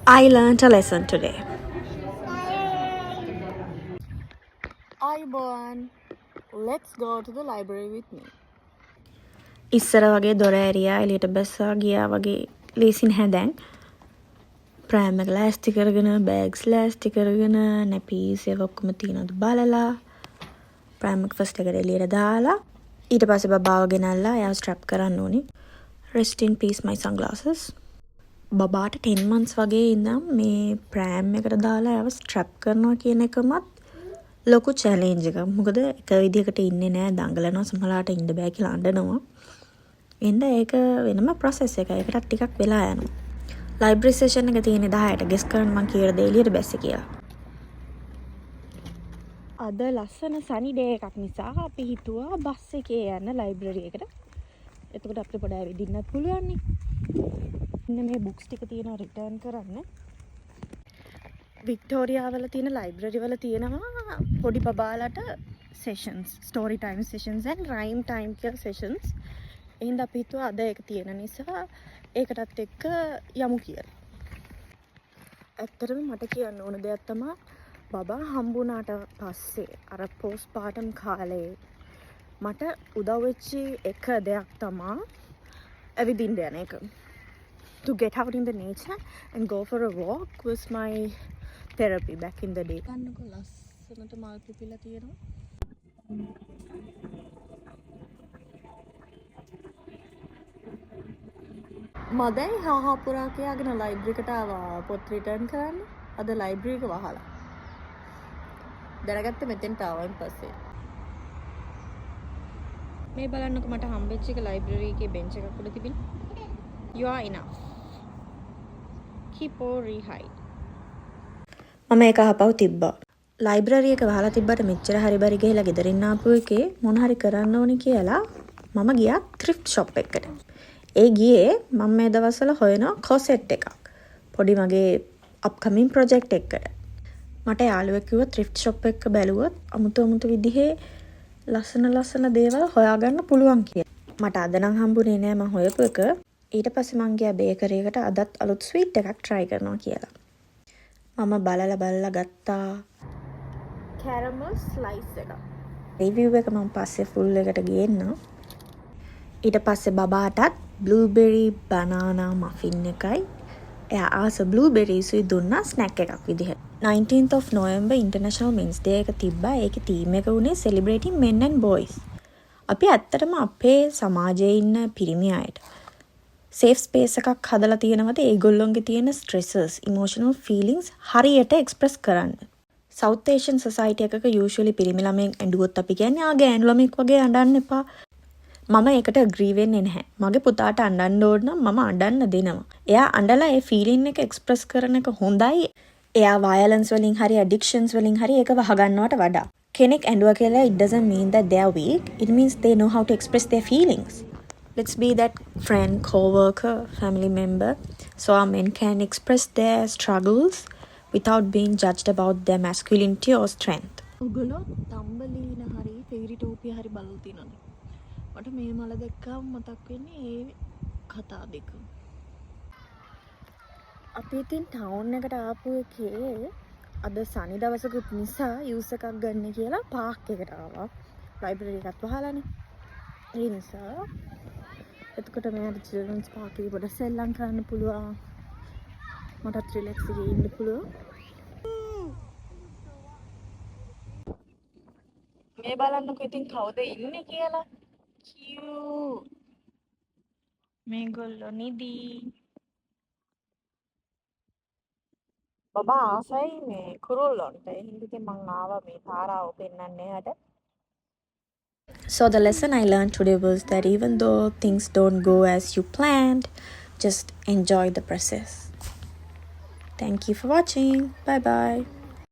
I learned a lesson today. Ayubowan, let's go to the library with me. ඉස්සර වගේ දොර ඇරියා එළියට බැස්සා ගියා වගේ ලේසි නැහැ දැන්. ප්‍රෑම් එක ලෑස්ති කරගෙන, බෑග්ස් ලෑස්ති කරගෙන, නැපීස් ඒවා ඔක්කොම තියනවද බලලා, ප්‍රෑම් එක ෆස්ට් එකට එළියට දාලා, ඊට පස්සේ බබාව ගෙනල්ලා එයාව ස්ට්‍රැප් කරන්න ඕනි. Rest in peace my sunglasses. බබාට 10 months වගේ ඉඳන් මේ ප්‍රෑම් එකට දාලා එයාව ස්ට්‍රැප් කරනවා කියන එකමත් ලොකු චැලෙන්ජ් එකක්. මොකද එක විදිහකට ඉන්නේ නැහැ, දඟලනවා, සමහරවිට ඉන්න බෑ කියලා අඬනවා. එන්න ඒක වෙනම process එකක්. ඒකට ටිකක් වෙලා යනවා. ලයිබ්‍රරි සෙෂන් එක තියෙන්නේ 10ට. ගෙස් කරන්න මං කීයටද එළියට බැස්සේ කියලා. අද ලස්සන සනි ඩේ එකක් නිසා අපි හිතුවා බස් එකේ යන්න ලයිබ්‍රරි එකට. එතකොට අපිට පොඩ්ඩක් ඇවිදින්නත් පුළුවන් නේ. ඉන්න මේ බුක්ස් ටික තියෙනවා රිටර්න් කරන්න. වික්ටෝරියා වල තියෙන ලයිබ්‍රරි වල තියෙනවා පොඩි බබාලට sessions, story time sessions and rhyme time කියලා sessions. එහෙනම් අපි හිතුවා අද ඒක තියෙන නිසා ඒකටත් එක්ක යමු කියලා. ඇත්තටම මට කියන්න ඕන දෙයක් තමයි බබා හම්බුණාට පස්සේ අර පෝස්ට් පාර්ටම් කාලේ මට උදව් වෙච්ච එක දෙයක් තමයි ඇවිදින්න යන එක. To get out in the nature and go for a walk was my therapy back in the day. ගන්නකො ලස්සනට මල් පිපිලා තියෙනවා. මදයි හාහා පුරා කියාගෙන ලයිබ්‍රරි එකට ආවා පොත් රිටර්න් කරන්න. අද ලයිබ්‍රරි එක වහලා. දැනගත්ත මෙතෙන්ට ආවන් පස්සේ. මේ බලන්නකො මට හම්බෙච්ච එක ලයිබ්‍රරි එකේ බෙන්ච් එකක් උඩ තිබින. You are enough. Keep or rehide. මම ඒක අහපව් තිබ්බා. ලයිබ්‍රරි එක වහලා තිබ්බට මෙච්චර හරි බරි ගිහලා ගෙදරින් ආපු එකේ මොන හරි කරන්න ඕනි කියලා මම ගියා thrift shop එකකට. ඒ ගියේ මම මේ දවස්වල හොයනවා කොසෙට් එකක්. පොඩි මගේ upcoming project එකකට. මට යාළුවෙක් කිව්වා thrift shop එක බැලුවොත් අමුතු විදිහේ ලස්සන දේවල් හොයාගන්න පුළුවන් කියලා. මට අද නම් හම්බුනේ නෑ මම හොයපු එක. ඊට පස්සේ මං ගියා බේකරි එකට අදත් අලුත් ස්වීට් එකක් try කරනවා කියලා. මම බලලා ගත්තා caramel slice එක. review එක මම පස්සේ full එකට ගේන්නම්. ඊට පස්සේ බබාටත් blueberry banana muffin එකයි එයා ආස blueberries උයි දුන්නා snack එකක් විදිහට. 19th of November International Men's Day එක තිබ්බා. ඒකේ theme එක උනේ celebrating men and boys. අපි ඇත්තටම අපේ සමාජයේ ඉන්න පිරිමි අයට safe space එකක් හදලා තියෙනවද ඒගොල්ලොන්ගේ තියෙන stresses, emotional feelings හරියට express කරන්න. South Asian society එකක usually පිරිමි ළමෙන් ඇඬුවොත් අපි කියන්නේ ආ ගෑනු ළමෙක් වගේ අඬන්න එපා. මම ඒකට agree වෙන්නේ නැහැ. මගේ පුතාට අඬන්න ඕන නම් මම අඬන්න දෙනවා. එයා අඬලා ඒ feeling එක express කරන එක හොඳයි. එයා violence වලින් හරි addictions වලින් හරි ඒක වහගන්නවට වඩා. කෙනෙක් ඇඬුවා කියලා it doesn't mean that they are weak. It means they know how to express their feelings. Let's be that friend, co-worker, family member, so our men can express their struggles without being judged about their masculinity or strength. ඔගොල්ලෝ තම්බලීන හරි ෆේරි ටෝපිය හරි බලලා තියෙනවද? මට මේ මල දැක්කම මතක් වෙන්නේ ඒ කතා දෙක. අපි ඉතින් ටවුන් එකට ආපු එකේ අද සනි දවසකුත් නිසා යූස් එකක් ගන්න කියලා පාක් එකට ආවා. ලයිබ්‍රරි එකත් වහලානේ. ඒ නිසා එතකොට මෙයාට children's park එකේ පොඩ සෙල්ලම් කරන්න පුළුවන්. මටත් රිලැක්ස් එකේ ඉන්න පුළුවන්. මේ බලන්නකො ඉතින් කවුද ඉන්නේ කියලා. cute. මේගොල්ලෝ නිදි. බබා ආසයි මේ කුරුල්ලොන්ට. ඒ හින්දා ඉතින් මං ආවා මේ තාරාව පෙන්නන්න එහාට. So the lesson I learned today was that even though things don't go as you planned, just enjoy the process. Thank you for watching. Bye bye.